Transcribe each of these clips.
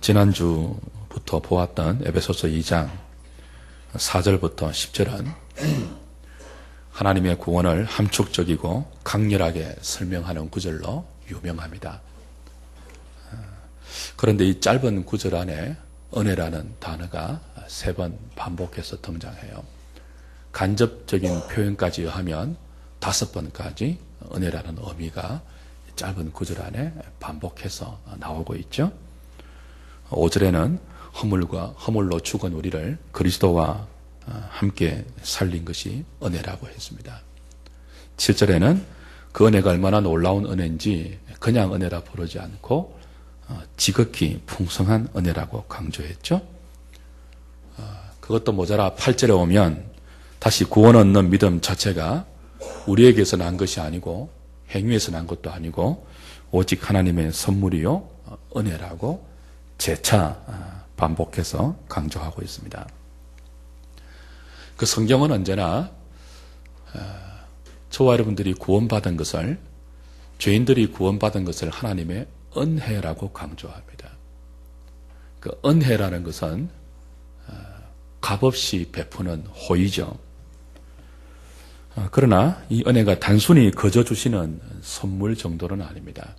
지난주부터 보았던 에베소서 2장 4절부터 10절은 하나님의 구원을 함축적이고 강렬하게 설명하는 구절로 유명합니다. 그런데 이 짧은 구절 안에 은혜라는 단어가 3번 반복해서 등장해요. 간접적인 표현까지 하면 5번까지 은혜라는 의미가 짧은 구절 안에 반복해서 나오고 있죠. 5절에는 허물로 죽은 우리를 그리스도와 함께 살린 것이 은혜라고 했습니다. 7절에는 그 은혜가 얼마나 놀라운 은혜인지 그냥 은혜라 부르지 않고 지극히 풍성한 은혜라고 강조했죠. 그것도 모자라 8절에 오면 다시 구원 얻는 믿음 자체가 우리에게서 난 것이 아니고 행위에서 난 것도 아니고 오직 하나님의 선물이요 은혜라고 재차 반복해서 강조하고 있습니다. 그 성경은 언제나 저와 여러분들이 구원받은 것을, 죄인들이 구원받은 것을 하나님의 은혜라고 강조합니다. 그 은혜라는 것은 값없이 베푸는 호의죠. 그러나 이 은혜가 단순히 거저 주시는 선물 정도는 아닙니다.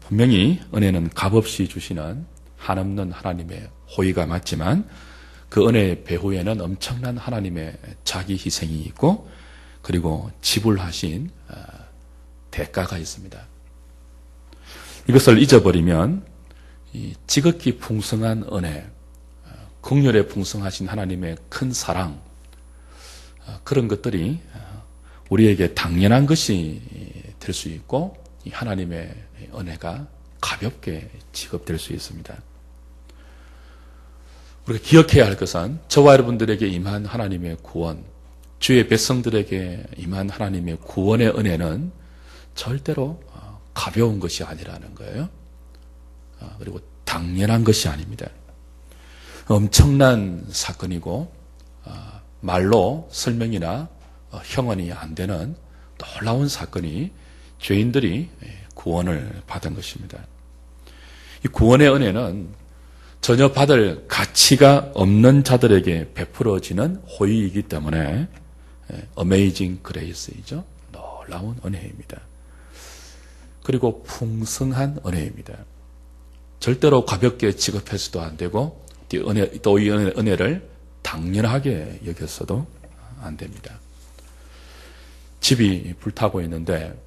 분명히 은혜는 값없이 주시는 한없는 하나님의 호의가 맞지만 그 은혜의 배후에는 엄청난 하나님의 자기 희생이 있고 그리고 지불하신 대가가 있습니다. 이것을 잊어버리면 이 지극히 풍성한 은혜, 긍휼에 풍성하신 하나님의 큰 사랑, 그런 것들이 우리에게 당연한 것이 될 수 있고 이 하나님의 은혜가 가볍게 지급될 수 있습니다. 우리가 기억해야 할 것은 저와 여러분들에게 임한 하나님의 구원, 주의 백성들에게 임한 하나님의 구원의 은혜는 절대로 가벼운 것이 아니라는 거예요. 그리고 당연한 것이 아닙니다. 엄청난 사건이고 말로 설명이나 형언이 안 되는 놀라운 사건이 죄인들이 구원을 받은 것입니다. 이 구원의 은혜는 전혀 받을 가치가 없는 자들에게 베풀어지는 호의이기 때문에 어메이징 그레이스이죠. 놀라운 은혜입니다. 그리고 풍성한 은혜입니다. 절대로 가볍게 지급해서도 안 되고 또 이 은혜를 당연하게 여겼어도 안 됩니다. 집이 불타고 있는데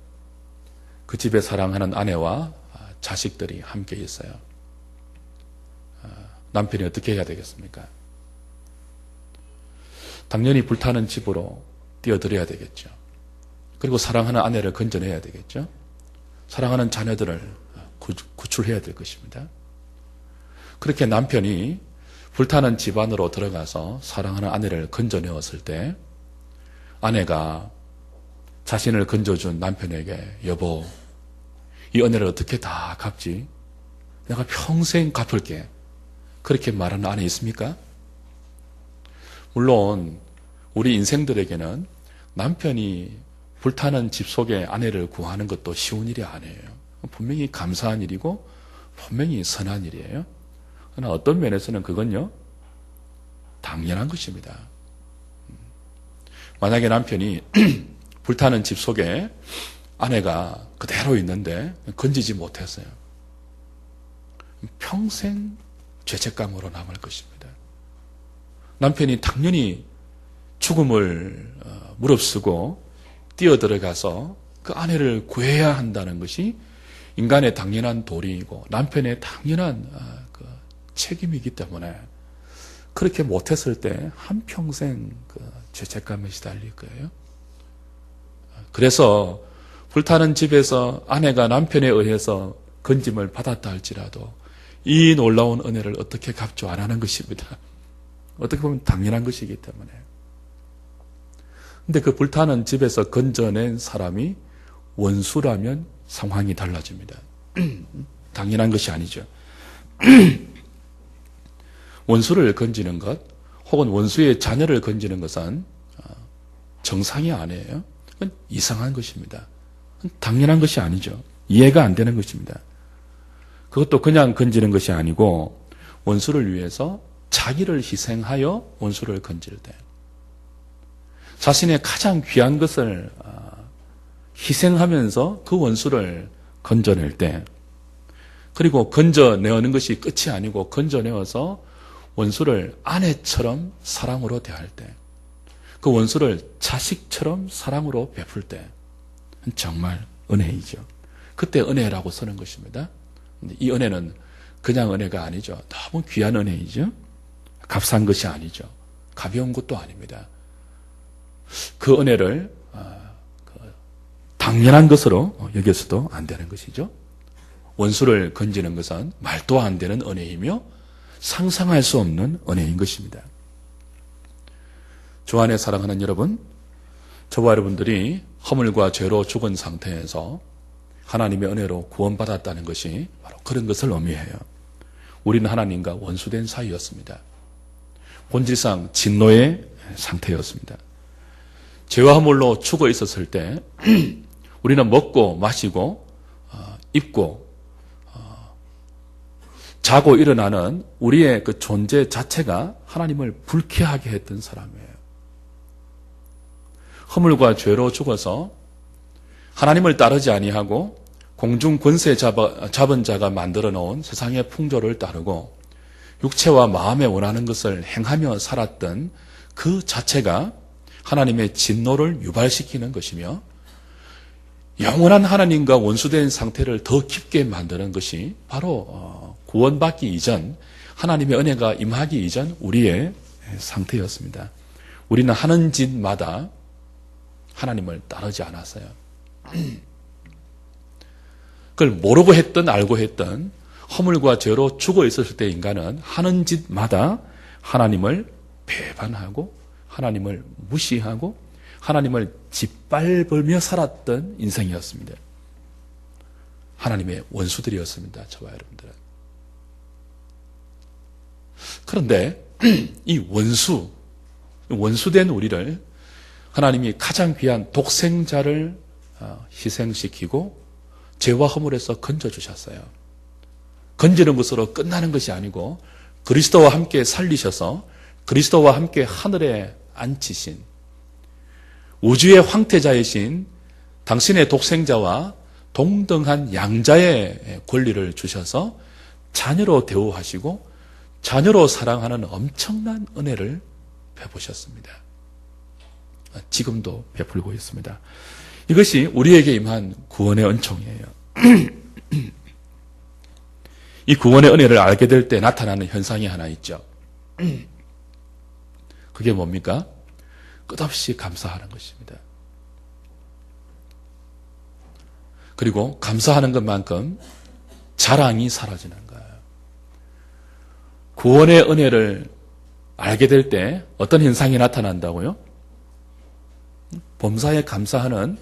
그 집에 사랑하는 아내와 자식들이 함께 있어요. 남편이 어떻게 해야 되겠습니까? 당연히 불타는 집으로 뛰어들어야 되겠죠. 그리고 사랑하는 아내를 건져내야 되겠죠. 사랑하는 자녀들을 구출해야 될 것입니다. 그렇게 남편이 불타는 집 안으로 들어가서 사랑하는 아내를 건져내었을 때 아내가 자신을 건져준 남편에게 여보, 이 은혜를 어떻게 다 갚지? 내가 평생 갚을게. 그렇게 말하는 아내 있습니까? 물론 우리 인생들에게는 남편이 불타는 집 속에 아내를 구하는 것도 쉬운 일이 아니에요. 분명히 감사한 일이고 분명히 선한 일이에요. 그러나 어떤 면에서는 그건요, 당연한 것입니다. 만약에 남편이 불타는 집 속에 아내가 그대로 있는데 건지지 못했어요. 평생 죄책감으로 남을 것입니다. 남편이 당연히 죽음을 무릅쓰고 뛰어들어가서 그 아내를 구해야 한다는 것이 인간의 당연한 도리이고 남편의 당연한 그 책임이기 때문에 그렇게 못했을 때 한평생 그 죄책감에 시달릴 거예요. 그래서 불타는 집에서 아내가 남편에 의해서 건짐을 받았다 할지라도 이 놀라운 은혜를 어떻게 갚죠 안 하는 것입니다. 어떻게 보면 당연한 것이기 때문에. 근데 그 불타는 집에서 건져낸 사람이 원수라면 상황이 달라집니다. 당연한 것이 아니죠. 원수를 건지는 것, 혹은 원수의 자녀를 건지는 것은 정상이 아니에요. 그건 이상한 것입니다. 당연한 것이 아니죠. 이해가 안 되는 것입니다. 그것도 그냥 건지는 것이 아니고 원수를 위해서 자기를 희생하여 원수를 건질 때, 자신의 가장 귀한 것을 희생하면서 그 원수를 건져낼 때, 그리고 건져내는 것이 끝이 아니고 건져내어서 원수를 아내처럼 사랑으로 대할 때, 그 원수를 자식처럼 사랑으로 베풀 때 정말 은혜이죠. 그때 은혜라고 쓰는 것입니다. 이 은혜는 그냥 은혜가 아니죠. 너무 귀한 은혜이죠. 값싼 것이 아니죠. 가벼운 것도 아닙니다. 그 은혜를 당연한 것으로 여겨서도 안 되는 것이죠. 원수를 건지는 것은 말도 안 되는 은혜이며 상상할 수 없는 은혜인 것입니다. 주 안에 사랑하는 여러분, 저와 여러분들이 허물과 죄로 죽은 상태에서 하나님의 은혜로 구원받았다는 것이 바로 그런 것을 의미해요. 우리는 하나님과 원수된 사이였습니다. 본질상 진노의 상태였습니다. 죄와 허물로 죽어 있었을 때 우리는 먹고 마시고 입고 자고 일어나는 우리의 그 존재 자체가 하나님을 불쾌하게 했던 사람이에요. 허물과 죄로 죽어서 하나님을 따르지 아니하고 공중 권세 잡은 자가 만들어 놓은 세상의 풍조를 따르고 육체와 마음에 원하는 것을 행하며 살았던 그 자체가 하나님의 진노를 유발시키는 것이며 영원한 하나님과 원수된 상태를 더 깊게 만드는 것이 바로 구원받기 이전, 하나님의 은혜가 임하기 이전 우리의 상태였습니다. 우리는 하는 짓마다 하나님을 따르지 않았어요. 그걸 모르고 했든 알고 했든 허물과 죄로 죽어 있었을 때 인간은 하는 짓마다 하나님을 배반하고 하나님을 무시하고 하나님을 짓밟으며 살았던 인생이었습니다. 하나님의 원수들이었습니다. 저와 여러분들은. 그런데 이 원수된 우리를 하나님이 가장 귀한 독생자를 희생시키고 죄와 허물에서 건져주셨어요. 건지는 것으로 끝나는 것이 아니고 그리스도와 함께 살리셔서 그리스도와 함께 하늘에 앉히신 우주의 황태자이신 당신의 독생자와 동등한 양자의 권리를 주셔서 자녀로 대우하시고 자녀로 사랑하는 엄청난 은혜를 베푸셨습니다. 지금도 베풀고 있습니다. 이것이 우리에게 임한 구원의 은총이에요. 이 구원의 은혜를 알게 될 때 나타나는 현상이 하나 있죠. 그게 뭡니까? 끝없이 감사하는 것입니다. 그리고 감사하는 것만큼 자랑이 사라지는 거예요. 구원의 은혜를 알게 될 때 어떤 현상이 나타난다고요? 범사에 감사하는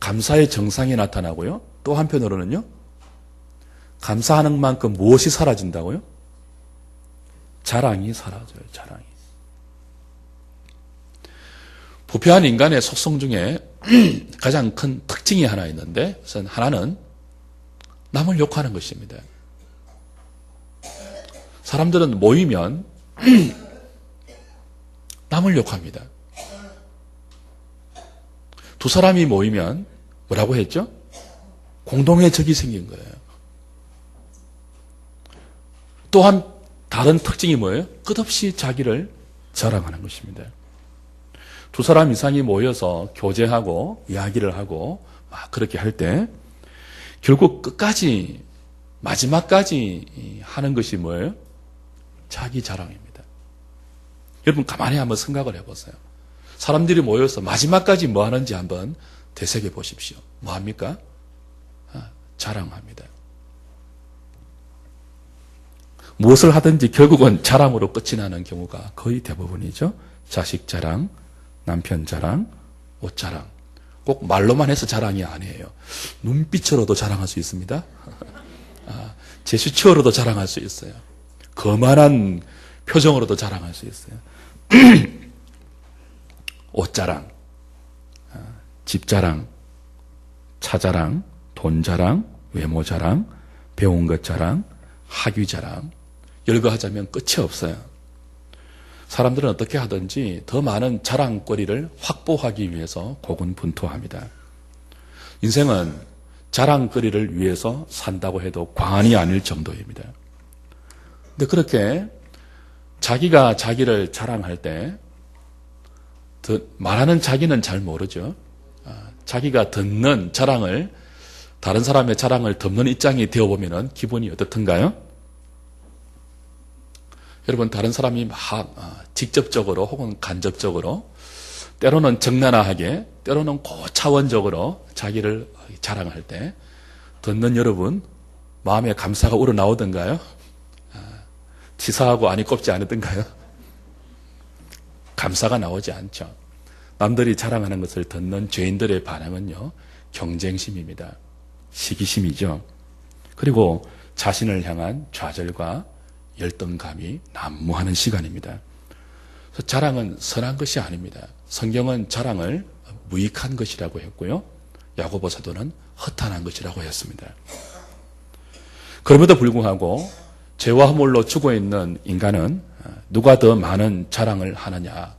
감사의 정상이 나타나고요. 또 한편으로는요. 감사하는 만큼 무엇이 사라진다고요? 자랑이 사라져요. 자랑이. 부패한 인간의 속성 중에 가장 큰 특징이 하나 있는데 우선 하나는 남을 욕하는 것입니다. 사람들은 모이면 남을 욕합니다. 두 사람이 모이면 뭐라고 했죠? 공동의 적이 생긴 거예요. 또한 다른 특징이 뭐예요? 끝없이 자기를 자랑하는 것입니다. 두 사람 이상이 모여서 교제하고 이야기를 하고 막 그렇게 할 때 결국 끝까지 마지막까지 하는 것이 뭐예요? 자기 자랑입니다. 여러분 가만히 한번 생각을 해보세요. 사람들이 모여서 마지막까지 뭐 하는지 한번 되새겨 보십시오. 뭐 합니까? 자랑합니다. 무엇을 하든지 결국은 자랑으로 끝이 나는 경우가 거의 대부분이죠. 자식 자랑, 남편 자랑, 옷 자랑. 꼭 말로만 해서 자랑이 아니에요. 눈빛으로도 자랑할 수 있습니다. 제스처로도 자랑할 수 있어요. 거만한 표정으로도 자랑할 수 있어요. 옷 자랑, 집 자랑, 차 자랑, 돈 자랑, 외모 자랑, 배운 것 자랑, 학위 자랑, 열거하자면 끝이 없어요. 사람들은 어떻게 하든지 더 많은 자랑거리를 확보하기 위해서 고군분투합니다. 인생은 자랑거리를 위해서 산다고 해도 과언이 아닐 정도입니다. 근데 그렇게 자기가 자기를 자랑할 때 말하는 자기는 잘 모르죠. 자기가 듣는 자랑을, 다른 사람의 자랑을 듣는 입장이 되어보면 기분이 어떻든가요? 여러분, 다른 사람이 직접적으로 혹은 간접적으로 때로는 적나라하게, 때로는 고차원적으로 자기를 자랑할 때 듣는 여러분 마음에 감사가 우러나오던가요? 치사하고 안이 꼽지 않았던가요? 감사가 나오지 않죠. 남들이 자랑하는 것을 듣는 죄인들의 반응은요, 경쟁심입니다. 시기심이죠. 그리고 자신을 향한 좌절과 열등감이 난무하는 시간입니다. 그래서 자랑은 선한 것이 아닙니다. 성경은 자랑을 무익한 것이라고 했고요. 야고보 사도는 허탄한 것이라고 했습니다. 그럼에도 불구하고 죄와 허물로 죽어 있는 인간은 누가 더 많은 자랑을 하느냐,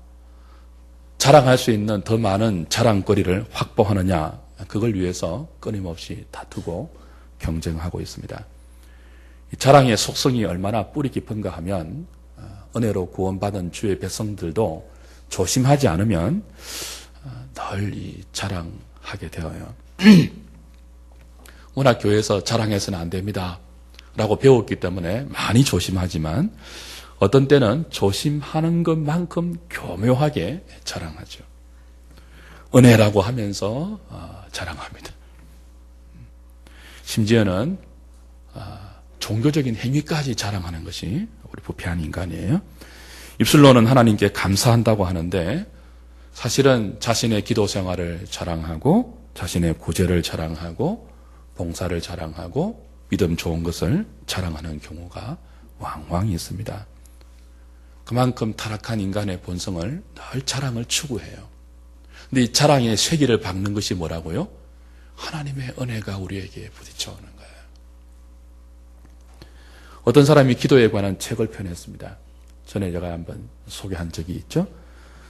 자랑할 수 있는 더 많은 자랑거리를 확보하느냐, 그걸 위해서 끊임없이 다투고 경쟁하고 있습니다. 자랑의 속성이 얼마나 뿌리 깊은가 하면 은혜로 구원받은 주의 백성들도 조심하지 않으면 늘 이 자랑하게 되어요. 워낙 교회에서 자랑해서는 안 됩니다 라고 배웠기 때문에 많이 조심하지만 어떤 때는 조심하는 것만큼 교묘하게 자랑하죠. 은혜라고 하면서 자랑합니다. 심지어는 종교적인 행위까지 자랑하는 것이 우리 부패한 인간이에요. 입술로는 하나님께 감사한다고 하는데 사실은 자신의 기도 생활을 자랑하고 자신의 구제를 자랑하고 봉사를 자랑하고 믿음 좋은 것을 자랑하는 경우가 왕왕 있습니다. 그만큼 타락한 인간의 본성을 늘 자랑을 추구해요. 근데 이 자랑의 쇠기를 박는 것이 뭐라고요? 하나님의 은혜가 우리에게 부딪혀오는 거예요. 어떤 사람이 기도에 관한 책을 펴냈습니다. 전에 제가 한번 소개한 적이 있죠.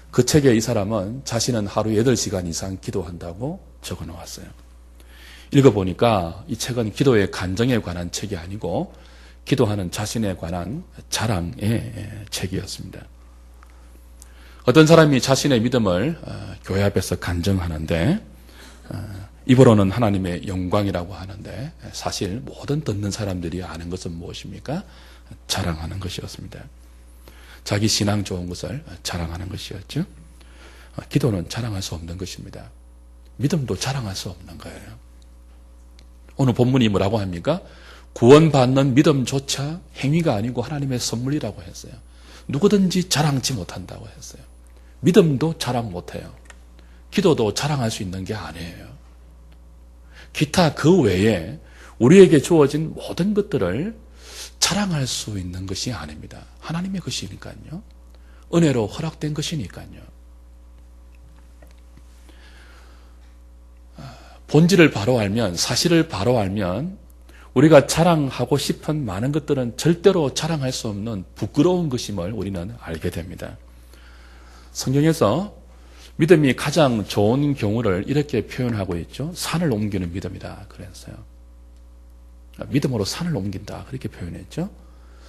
그 책에 이 사람은 자신은 하루 8시간 이상 기도한다고 적어 놓았어요. 읽어보니까 이 책은 기도의 간정에 관한 책이 아니고 기도하는 자신에 관한 자랑의 책이었습니다. 어떤 사람이 자신의 믿음을 교회 앞에서 간증하는데 입으로는 하나님의 영광이라고 하는데 사실 모든 듣는 사람들이 아는 것은 무엇입니까? 자랑하는 것이었습니다. 자기 신앙 좋은 것을 자랑하는 것이었죠. 기도는 자랑할 수 없는 것입니다. 믿음도 자랑할 수 없는 거예요. 오늘 본문이 뭐라고 합니까? 구원받는 믿음조차 행위가 아니고 하나님의 선물이라고 했어요. 누구든지 자랑치 못한다고 했어요. 믿음도 자랑 못해요. 기도도 자랑할 수 있는 게 아니에요. 기타 그 외에 우리에게 주어진 모든 것들을 자랑할 수 있는 것이 아닙니다. 하나님의 것이니까요. 은혜로 허락된 것이니까요. 본질을 바로 알면, 사실을 바로 알면 우리가 자랑하고 싶은 많은 것들은 절대로 자랑할 수 없는 부끄러운 것임을 우리는 알게 됩니다. 성경에서 믿음이 가장 좋은 경우를 이렇게 표현하고 있죠. 산을 옮기는 믿음이다 그랬어요. 믿음으로 산을 옮긴다 그렇게 표현했죠.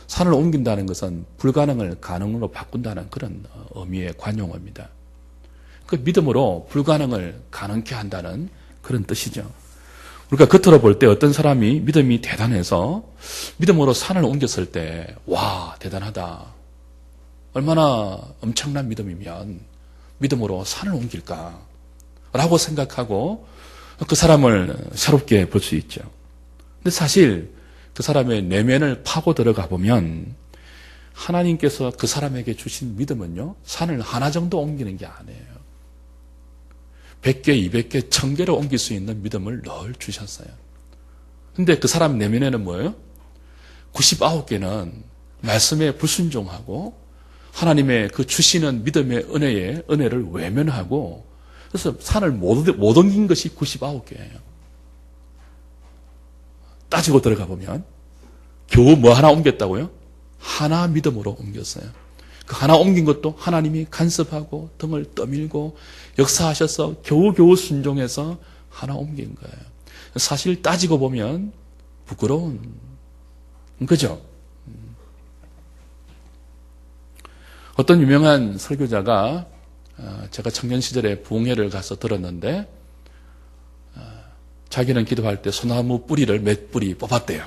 산을 옮긴다는 것은 불가능을 가능으로 바꾼다는 그런 의미의 관용어입니다. 그 믿음으로 불가능을 가능케 한다는 그런 뜻이죠. 우리가 겉으로 볼 때 어떤 사람이 믿음이 대단해서 믿음으로 산을 옮겼을 때 와 대단하다. 얼마나 엄청난 믿음이면 믿음으로 산을 옮길까 라고 생각하고 그 사람을 새롭게 볼 수 있죠. 근데 사실 그 사람의 내면을 파고 들어가 보면 하나님께서 그 사람에게 주신 믿음은요, 산을 하나 정도 옮기는 게 아니에요. 100개, 200개, 1000개를 옮길 수 있는 믿음을 늘 주셨어요. 근데 그 사람 내면에는 뭐예요? 99개는 말씀에 불순종하고 하나님의 그 주시는 믿음의 은혜를 외면하고 그래서 산을 못 옮긴 것이 99개예요. 따지고 들어가 보면 겨우 뭐 하나 옮겼다고요? 하나 믿음으로 옮겼어요. 그 하나 옮긴 것도 하나님이 간섭하고 등을 떠밀고 역사하셔서 겨우겨우 순종해서 하나 옮긴 거예요. 사실 따지고 보면 부끄러운 그죠? 어떤 유명한 설교자가 제가 청년 시절에 부흥회를 가서 들었는데 자기는 기도할 때 소나무 뿌리를 몇 뿌리 뽑았대요.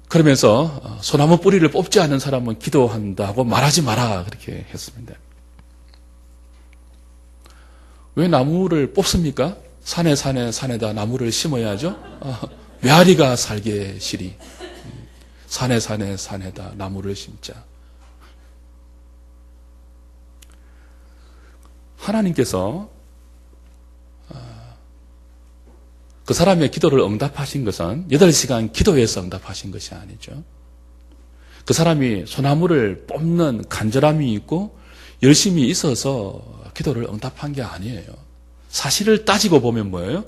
그러면서 소나무 뿌리를 뽑지 않는 사람은 기도한다고 말하지 마라 그렇게 했습니다. 왜 나무를 뽑습니까? 산에다 나무를 심어야죠. 메아리가 살게 시리. 산에다 나무를 심자. 하나님께서 그 사람의 기도를 응답하신 것은 8시간 기도해서 응답하신 것이 아니죠. 그 사람이 소나무를 뽑는 간절함이 있고 열심히 있어서 기도를 응답한 게 아니에요. 사실을 따지고 보면 뭐예요?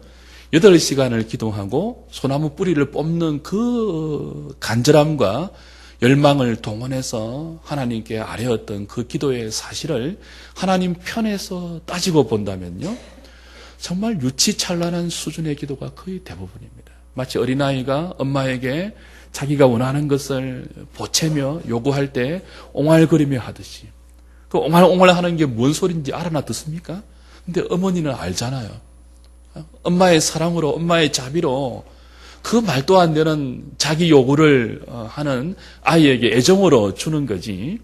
8시간을 기도하고 소나무 뿌리를 뽑는 그 간절함과 열망을 동원해서 하나님께 아뢰었던 그 기도의 사실을 하나님 편에서 따지고 본다면요. 정말 유치찬란한 수준의 기도가 거의 대부분입니다. 마치 어린아이가 엄마에게 자기가 원하는 것을 보채며 요구할 때 옹알거리며 하듯이. 그 옹알옹알 하는 게 뭔 소리인지 알아나 듣습니까? 근데 어머니는 알잖아요. 엄마의 사랑으로, 엄마의 자비로 그 말도 안 되는 자기 요구를 하는 아이에게 애정으로 주는 거지.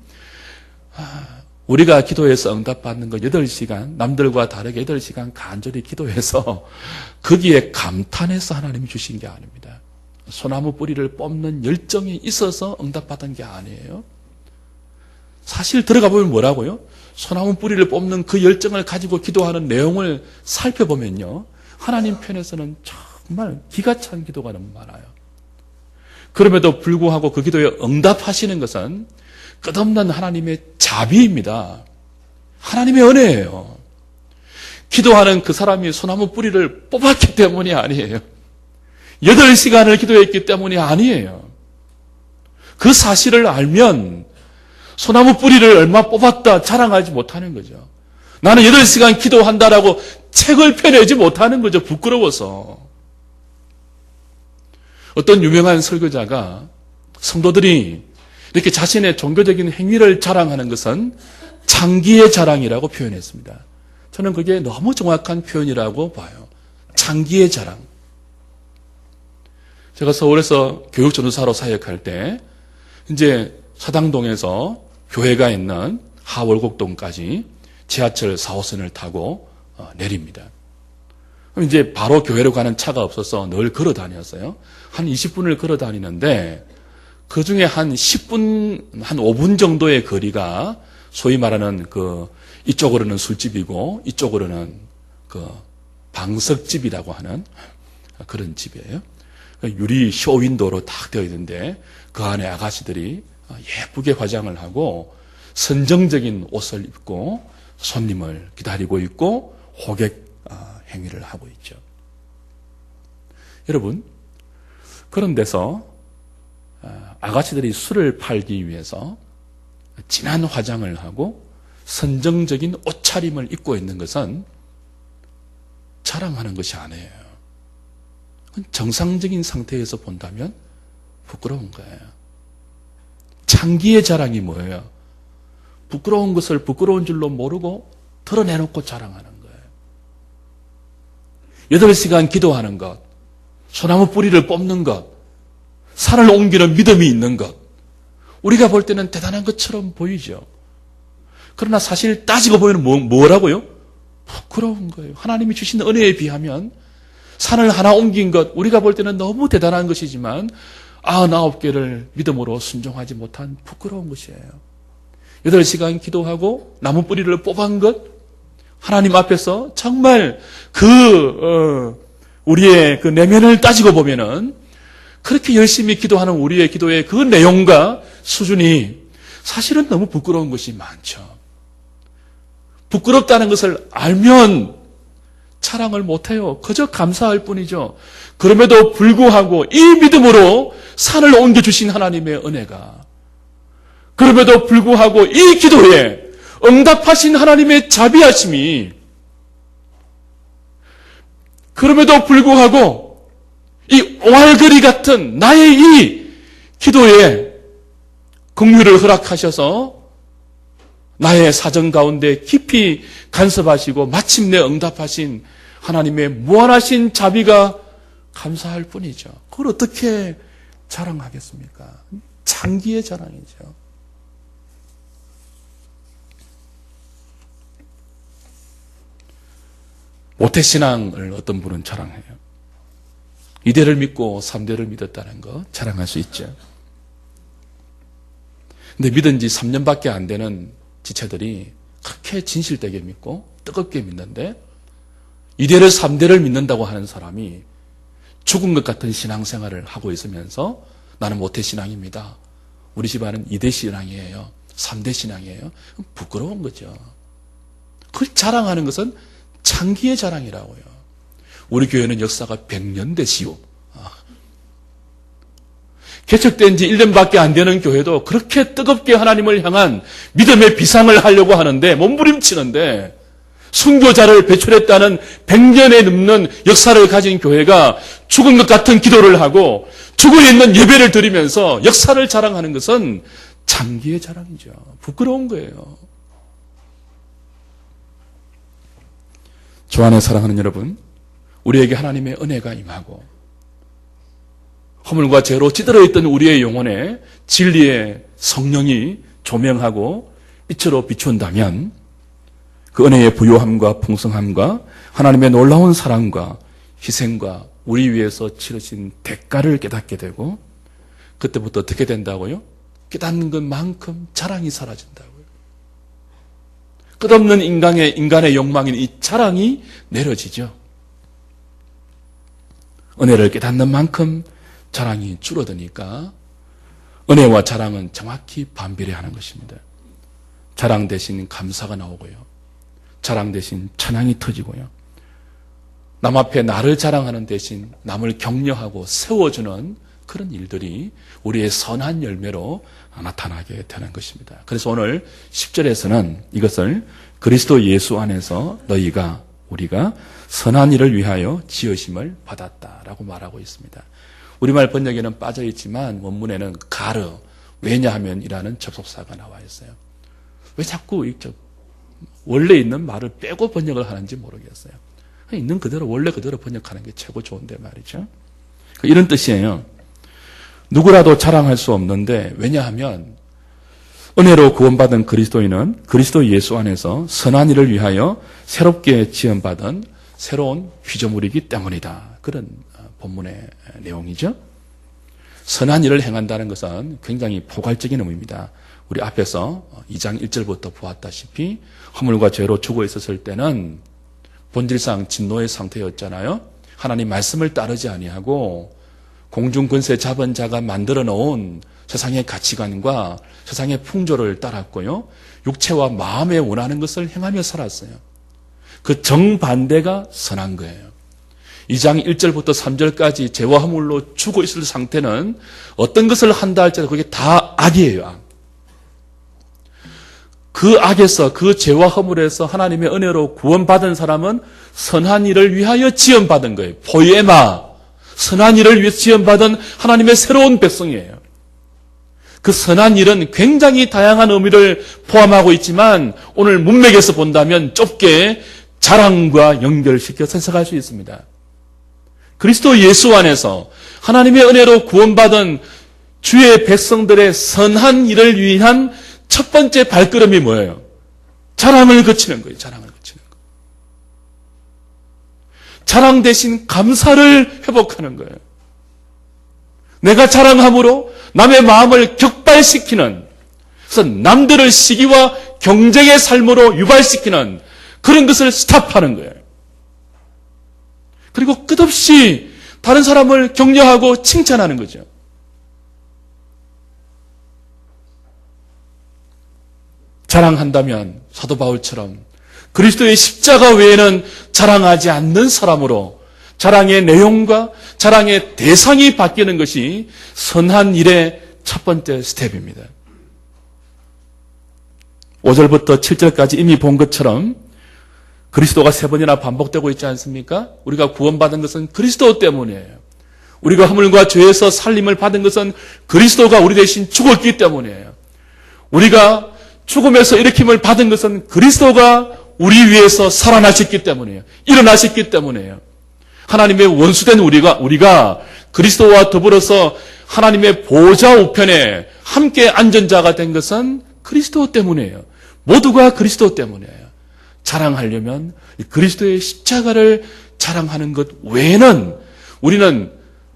우리가 기도해서 응답받는 거 8시간, 남들과 다르게 8시간 간절히 기도해서 거기에 감탄해서 하나님이 주신 게 아닙니다. 소나무 뿌리를 뽑는 열정이 있어서 응답받은 게 아니에요. 사실 들어가 보면 뭐라고요? 소나무 뿌리를 뽑는 그 열정을 가지고 기도하는 내용을 살펴보면요. 하나님 편에서는 정말 기가 찬 기도가 너무 많아요. 그럼에도 불구하고 그 기도에 응답하시는 것은 끝없는 하나님의 자비입니다. 하나님의 은혜예요. 기도하는 그 사람이 소나무 뿌리를 뽑았기 때문이 아니에요. 8시간을 기도했기 때문이 아니에요. 그 사실을 알면 소나무 뿌리를 얼마 뽑았다 자랑하지 못하는 거죠. 나는 8시간 기도한다라고 책을 펴내지 못하는 거죠. 부끄러워서. 어떤 유명한 설교자가 성도들이 이렇게 자신의 종교적인 행위를 자랑하는 것은 창기의 자랑이라고 표현했습니다. 저는 그게 너무 정확한 표현이라고 봐요. 창기의 자랑. 제가 서울에서 교육전도사로 사역할 때 이제 사당동에서 교회가 있는 하월곡동까지 지하철 4호선을 타고 내립니다. 그럼 이제 바로 교회로 가는 차가 없어서 늘 걸어 다녔어요. 한 20분을 걸어 다니는데 그 중에 한 10분, 한 5분 정도의 거리가 소위 말하는 이쪽으로는 술집이고 이쪽으로는 방석집이라고 하는 그런 집이에요. 유리 쇼윈도로 딱 되어 있는데 그 안에 아가씨들이 예쁘게 화장을 하고 선정적인 옷을 입고 손님을 기다리고 있고 호객 행위를 하고 있죠. 여러분, 그런 데서 아가씨들이 술을 팔기 위해서 진한 화장을 하고 선정적인 옷차림을 입고 있는 것은 자랑하는 것이 아니에요. 정상적인 상태에서 본다면 부끄러운 거예요. 창기의 자랑이 뭐예요? 부끄러운 것을 부끄러운 줄로 모르고 드러내놓고 자랑하는 거예요. 8시간 기도하는 것, 소나무 뿌리를 뽑는 것, 산을 옮기는 믿음이 있는 것, 우리가 볼 때는 대단한 것처럼 보이죠. 그러나 사실 따지고 보면 뭐라고요? 부끄러운 거예요. 하나님이 주신 은혜에 비하면 산을 하나 옮긴 것, 우리가 볼 때는 너무 대단한 것이지만 99개를 믿음으로 순종하지 못한 부끄러운 것이에요. 8시간 기도하고 나무 뿌리를 뽑은 것, 하나님 앞에서 정말 우리의 그 내면을 따지고 보면은 그렇게 열심히 기도하는 우리의 기도의 그 내용과 수준이 사실은 너무 부끄러운 것이 많죠. 부끄럽다는 것을 알면 자랑을 못해요. 그저 감사할 뿐이죠. 그럼에도 불구하고 이 믿음으로 산을 옮겨주신 하나님의 은혜가, 그럼에도 불구하고 이 기도에 응답하신 하나님의 자비하심이, 그럼에도 불구하고 이 옹알거리 같은 나의 이 기도에 긍휼을 허락하셔서 나의 사정 가운데 깊이 간섭하시고 마침내 응답하신 하나님의 무한하신 자비가 감사할 뿐이죠. 그걸 어떻게 자랑하겠습니까? 장기의 자랑이죠. 모태신앙을 어떤 분은 자랑해요. 2대를 믿고 3대를 믿었다는 거 자랑할 수 있죠. 근데 믿은 지 3년밖에 안 되는 지체들이 그렇게 진실되게 믿고 뜨겁게 믿는데 2대를 3대를 믿는다고 하는 사람이 죽은 것 같은 신앙생활을 하고 있으면서 나는 모태신앙입니다. 우리 집안은 2대 신앙이에요. 3대 신앙이에요. 부끄러운 거죠. 그걸 자랑하는 것은 장기의 자랑이라고요. 우리 교회는 역사가 100년 되시오. 개척된 지 1년밖에 안 되는 교회도 그렇게 뜨겁게 하나님을 향한 믿음의 비상을 하려고 하는데 몸부림치는데 순교자를 배출했다는 100년에 넘는 역사를 가진 교회가 죽은 것 같은 기도를 하고 죽어 있는 예배를 드리면서 역사를 자랑하는 것은 장기의 자랑이죠. 부끄러운 거예요. 주 안에 사랑하는 여러분, 우리에게 하나님의 은혜가 임하고 허물과 죄로 찌들어 있던 우리의 영혼에 진리의 성령이 조명하고 빛으로 비춘다면 그 은혜의 부요함과 풍성함과 하나님의 놀라운 사랑과 희생과 우리 위해서 치르신 대가를 깨닫게 되고 그때부터 어떻게 된다고요? 깨닫는 것만큼 자랑이 사라진다고요. 끝없는 인간의 욕망인 이 자랑이 내려지죠. 은혜를 깨닫는 만큼 자랑이 줄어드니까 은혜와 자랑은 정확히 반비례하는 것입니다. 자랑 대신 감사가 나오고요. 자랑 대신 찬양이 터지고요. 남 앞에 나를 자랑하는 대신 남을 격려하고 세워주는 그런 일들이 우리의 선한 열매로 나타나게 되는 것입니다. 그래서 오늘 10절에서는 이것을 그리스도 예수 안에서 우리가 선한 일을 위하여 지으심을 받았다라고 말하고 있습니다. 우리말 번역에는 빠져 있지만 원문에는 가르, 왜냐하면 이라는 접속사가 나와 있어요. 왜 자꾸 원래 있는 말을 빼고 번역을 하는지 모르겠어요. 있는 그대로 원래 그대로 번역하는 게 최고 좋은데 말이죠. 이런 뜻이에요. 누구라도 자랑할 수 없는데 왜냐하면 은혜로 구원받은 그리스도인은 그리스도 예수 안에서 선한 일을 위하여 새롭게 지음받은 새로운 피조물이기 때문이다. 그런 본문의 내용이죠. 선한 일을 행한다는 것은 굉장히 포괄적인 의미입니다. 우리 앞에서 2장 1절부터 보았다시피 허물과 죄로 죽어 있었을 때는 본질상 진노의 상태였잖아요. 하나님 말씀을 따르지 아니하고 공중 권세 잡은 자가 만들어 놓은 세상의 가치관과 세상의 풍조를 따랐고요. 육체와 마음에 원하는 것을 행하며 살았어요. 그 정반대가 선한 거예요. 2장 1절부터 3절까지 죄와 허물로 죽어 있을 상태는 어떤 것을 한다 할지라도 그게 다 악이에요. 악. 그 악에서 그 죄와 허물에서 하나님의 은혜로 구원받은 사람은 선한 일을 위하여 지음받은 거예요. 포에마, 선한 일을 위해 지음받은 하나님의 새로운 백성이에요. 그 선한 일은 굉장히 다양한 의미를 포함하고 있지만 오늘 문맥에서 본다면 좁게 자랑과 연결시켜서 해석할 수 있습니다. 그리스도 예수 안에서 하나님의 은혜로 구원받은 주의 백성들의 선한 일을 위한 첫 번째 발걸음이 뭐예요? 자랑을 거치는 거예요. 자랑을 거치는 거. 자랑 대신 감사를 회복하는 거예요. 내가 자랑함으로 남의 마음을 격발시키는, 그래서 남들을 시기와 경쟁의 삶으로 유발시키는 그런 것을 스탑하는 거예요. 그리고 끝없이 다른 사람을 격려하고 칭찬하는 거죠. 자랑한다면 사도 바울처럼 그리스도의 십자가 외에는 자랑하지 않는 사람으로 자랑의 내용과 자랑의 대상이 바뀌는 것이 선한 일의 첫 번째 스텝입니다. 5절부터 7절까지 이미 본 것처럼 그리스도가 3번이나 반복되고 있지 않습니까? 우리가 구원받은 것은 그리스도 때문이에요. 우리가 허물과 죄에서 살림을 받은 것은 그리스도가 우리 대신 죽었기 때문이에요. 우리가 죽음에서 일으킴을 받은 것은 그리스도가 우리 위해서 살아나셨기 때문이에요. 일어나셨기 때문이에요. 하나님의 원수된 우리가 그리스도와 더불어서 하나님의 보좌 우편에 함께 앉은 자가 된 것은 그리스도 때문이에요. 모두가 그리스도 때문이에요. 자랑하려면 그리스도의 십자가를 자랑하는 것 외에는 우리는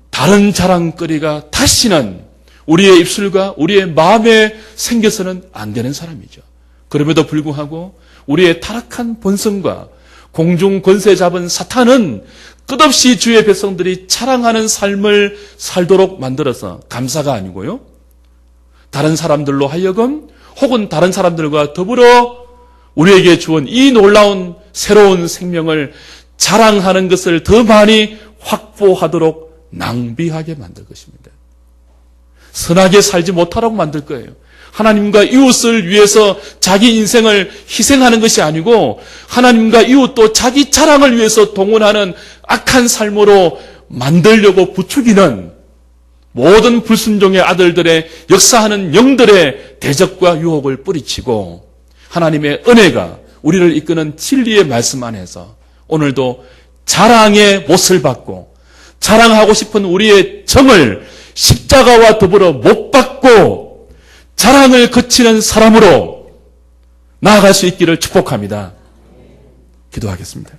다른 자랑거리가 다시는 우리의 입술과 우리의 마음에 생겨서는 안 되는 사람이죠. 그럼에도 불구하고 우리의 타락한 본성과 공중 권세 잡은 사탄은 끝없이 주의 백성들이 자랑하는 삶을 살도록 만들어서 감사가 아니고요. 다른 사람들로 하여금 혹은 다른 사람들과 더불어 우리에게 주은 이 놀라운 새로운 생명을 자랑하는 것을 더 많이 확보하도록 낭비하게 만들 것입니다. 선하게 살지 못하도록 만들 거예요. 하나님과 이웃을 위해서 자기 인생을 희생하는 것이 아니고 하나님과 이웃도 자기 자랑을 위해서 동원하는 악한 삶으로 만들려고 부추기는 모든 불순종의 아들들의 역사하는 영들의 대적과 유혹을 뿌리치고 하나님의 은혜가 우리를 이끄는 진리의 말씀 안에서 오늘도 자랑의 못을 받고 자랑하고 싶은 우리의 정을 십자가와 더불어 못 받고 자랑을 거치는 사람으로 나아갈 수 있기를 축복합니다. 기도하겠습니다.